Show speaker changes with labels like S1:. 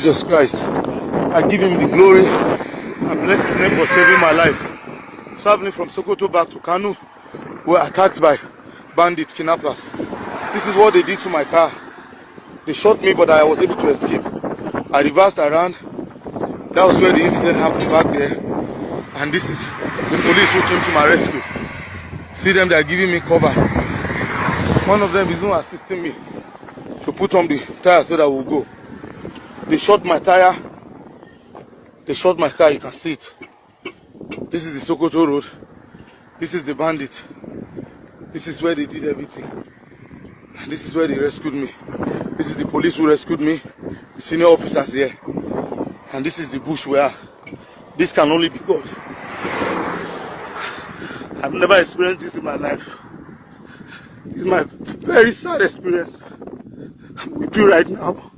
S1: Jesus Christ. I give him the glory. I bless his name for saving my life. Traveling from Sokoto back to Kano, we were attacked by bandits, kidnappers. This is what they did to my car. They shot me, but I was able to escape. I reversed around. That was where the incident happened back there. And this is the police who came to my rescue. See them, they are giving me cover. One of them is even assisting me to put on the tire so that we'll go. They shot my tire. They shot my car, you can see it. This is the Sokoto road. This is the bandit. This is where they did everything. And this is where they rescued me. This is the police who rescued me. The senior officers here. And this is the bush where this can only be God. I've never experienced this in my life. This is my very sad experience. I'm weeping right now.